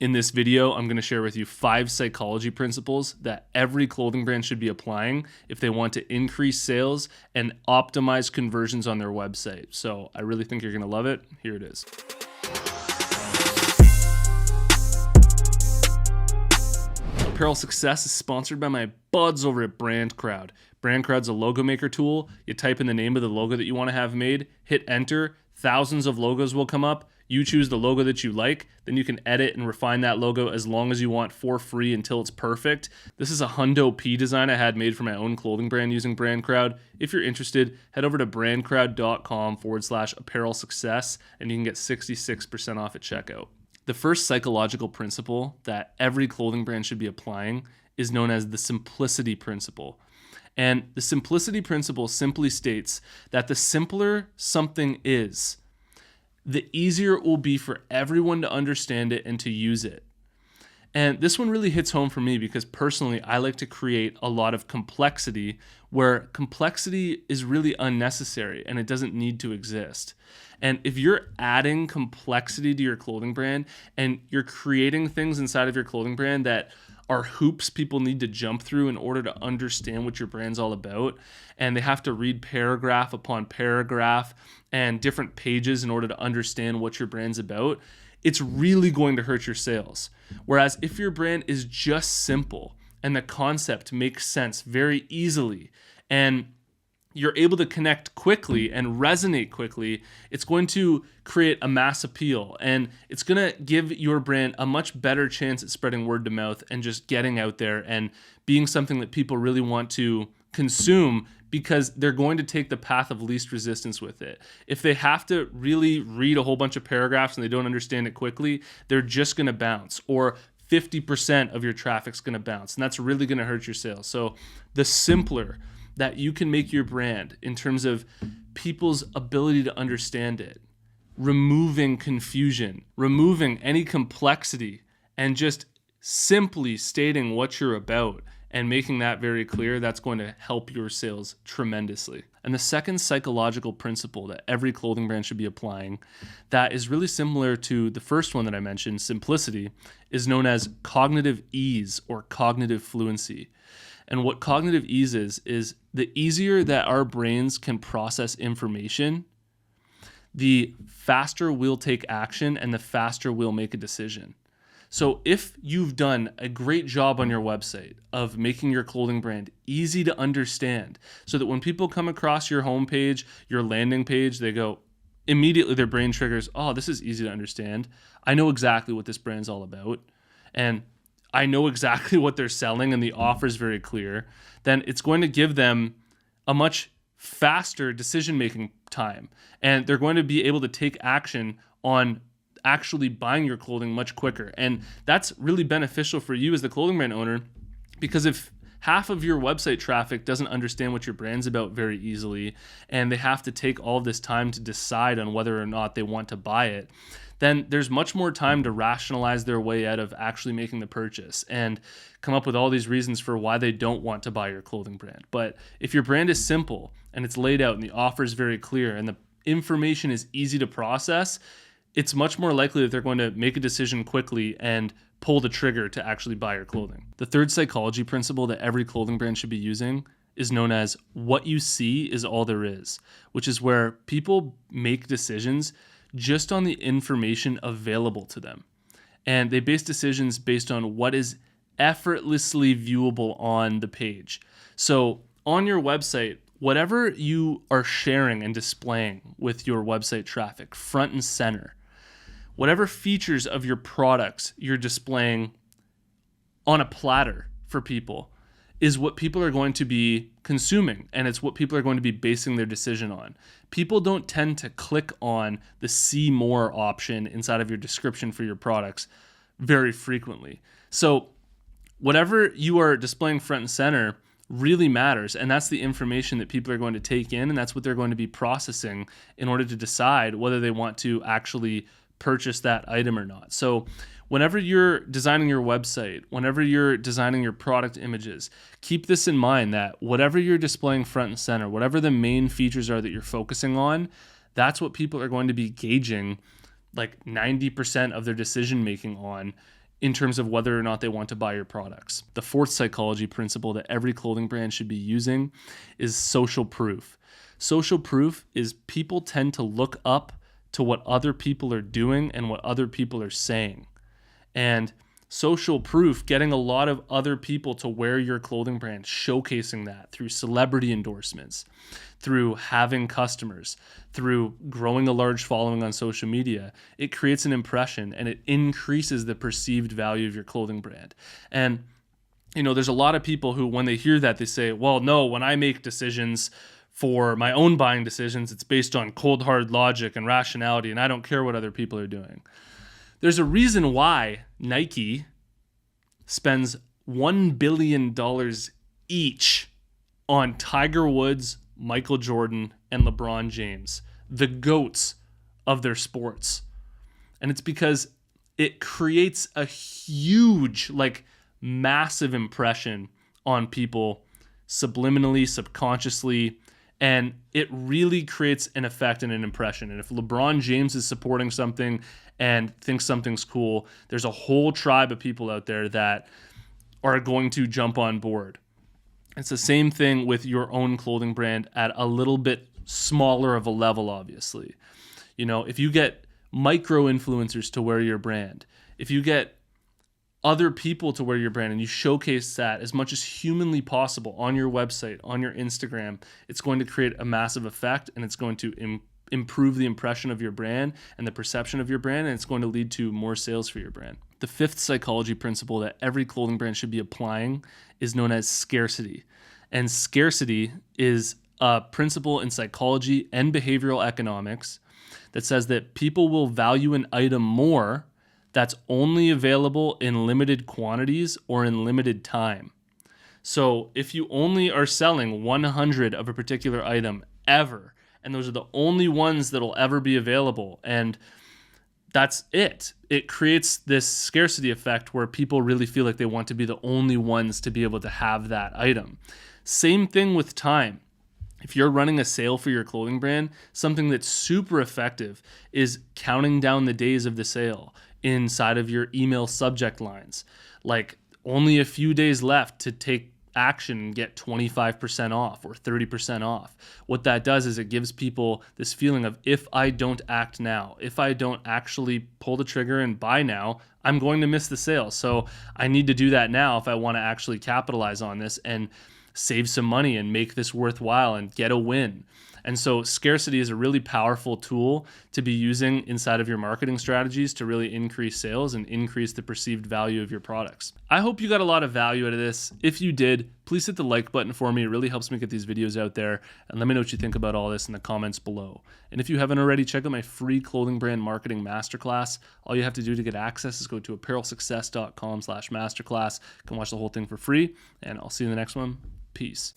In this video, I'm going to share with you 5 psychology principles that every clothing brand should be applying if they want to increase sales and optimize conversions on their website. So I really think you're going to love it. Here it is. Apparel Success is sponsored by my buds over at BrandCrowd. BrandCrowd's a logo maker tool. You type in the name of the logo that you want to have made, hit enter, thousands of logos will come up. You choose the logo that you like, then you can edit and refine that logo as long as you want for free until it's perfect. This is a Hundo P design I had made for my own clothing brand using BrandCrowd. If you're interested, head over to brandcrowd.com/apparel success and you can get 66% off at checkout. The first psychological principle that every clothing brand should be applying is known as the Simplicity Principle. And the Simplicity Principle simply states that the simpler something is, the easier it will be for everyone to understand it and to use it. And this one really hits home for me because personally, I like to create a lot of complexity where complexity is really unnecessary and it doesn't need to exist. And if you're adding complexity to your clothing brand and you're creating things inside of your clothing brand that are hoops people need to jump through in order to understand what your brand's all about, and they have to read paragraph upon paragraph and different pages in order to understand what your brand's about, it's really going to hurt your sales. Whereas if your brand is just simple and the concept makes sense very easily and you're able to connect quickly and resonate quickly, it's going to create a mass appeal and it's going to give your brand a much better chance at spreading word to mouth and just getting out there and being something that people really want to consume because they're going to take the path of least resistance with it. If they have to really read a whole bunch of paragraphs and they don't understand it quickly, they're just going to bounce, or 50% of your traffic's going to bounce, and that's really going to hurt your sales. So the simpler that you can make your brand in terms of people's ability to understand it, removing confusion, removing any complexity, and just simply stating what you're about and making that very clear, that's going to help your sales tremendously. And the second psychological principle that every clothing brand should be applying that is really similar to the first one that I mentioned, simplicity, is known as cognitive ease or cognitive fluency. And what cognitive ease is the easier that our brains can process information, the faster we'll take action and the faster we'll make a decision. So if you've done a great job on your website of making your clothing brand easy to understand so that when people come across your homepage, your landing page, they go, immediately their brain triggers, oh, this is easy to understand. I know exactly what this brand's all about. And I know exactly what they're selling and the offer is very clear, then it's going to give them a much faster decision-making time. And they're going to be able to take action on actually buying your clothing much quicker. And that's really beneficial for you as the clothing brand owner, because if half of your website traffic doesn't understand what your brand's about very easily, and they have to take all this time to decide on whether or not they want to buy it, then there's much more time to rationalize their way out of actually making the purchase and come up with all these reasons for why they don't want to buy your clothing brand. But if your brand is simple and it's laid out and the offer is very clear and the information is easy to process, it's much more likely that they're going to make a decision quickly and pull the trigger to actually buy your clothing. The third psychology principle that every clothing brand should be using is known as what you see is all there is, which is where people make decisions just on the information available to them. And they base decisions based on what is effortlessly viewable on the page. So on your website, whatever you are sharing and displaying with your website traffic, front and center, whatever features of your products you're displaying on a platter for people is what people are going to be consuming, and it's what people are going to be basing their decision on. People don't tend to click on the see more option inside of your description for your products very frequently. So whatever you are displaying front and center really matters, and that's the information that people are going to take in, and that's what they're going to be processing in order to decide whether they want to actually purchase that item or not. So whenever you're designing your website, whenever you're designing your product images, keep this in mind that whatever you're displaying front and center, whatever the main features are that you're focusing on, that's what people are going to be gauging like 90% of their decision making on in terms of whether or not they want to buy your products. The fourth psychology principle that every clothing brand should be using is social proof. Social proof is people tend to look up to what other people are doing and what other people are saying. And social proof, getting a lot of other people to wear your clothing brand, showcasing that through celebrity endorsements, through having customers, through growing a large following on social media, it creates an impression and it increases the perceived value of your clothing brand. And, there's a lot of people who, when they hear that, they say, well, no, when I make decisions for my own buying decisions, it's based on cold, hard logic and rationality, and I don't care what other people are doing. There's a reason why Nike spends $1 billion each on Tiger Woods, Michael Jordan, and LeBron James, the GOATs of their sports. And it's because it creates a huge, massive impression on people subliminally, subconsciously, and it really creates an effect and an impression. And if LeBron James is supporting something and thinks something's cool, there's a whole tribe of people out there that are going to jump on board. It's the same thing with your own clothing brand at a little bit smaller of a level, obviously. If you get micro influencers to wear your brand, if you get other people to wear your brand and you showcase that as much as humanly possible on your website, on your Instagram, it's going to create a massive effect, and it's going to improve the impression of your brand and the perception of your brand, and it's going to lead to more sales for your brand. The fifth psychology principle that every clothing brand should be applying is known as scarcity. And scarcity is a principle in psychology and behavioral economics that says that people will value an item more that's only available in limited quantities or in limited time. So if you only are selling 100 of a particular item ever, and those are the only ones that'll ever be available, and that's it. It creates this scarcity effect where people really feel like they want to be the only ones to be able to have that item. Same thing with time. If you're running a sale for your clothing brand, something that's super effective is counting down the days of the sale inside of your email subject lines. Like, only a few days left to take action and get 25% off or 30% off. What that does is it gives people this feeling of, if I don't act now, if I don't actually pull the trigger and buy now, I'm going to miss the sale. So I need to do that now if I want to actually capitalize on this and save some money and make this worthwhile and get a win. And so scarcity is a really powerful tool to be using inside of your marketing strategies to really increase sales and increase the perceived value of your products. I hope you got a lot of value out of this. If you did, please hit the like button for me. It really helps me get these videos out there. And let me know what you think about all this in the comments below. And if you haven't already, check out my free clothing brand marketing masterclass. All you have to do to get access is go to apparelsuccess.com/masterclass. You can watch the whole thing for free. And I'll see you in the next one. Peace.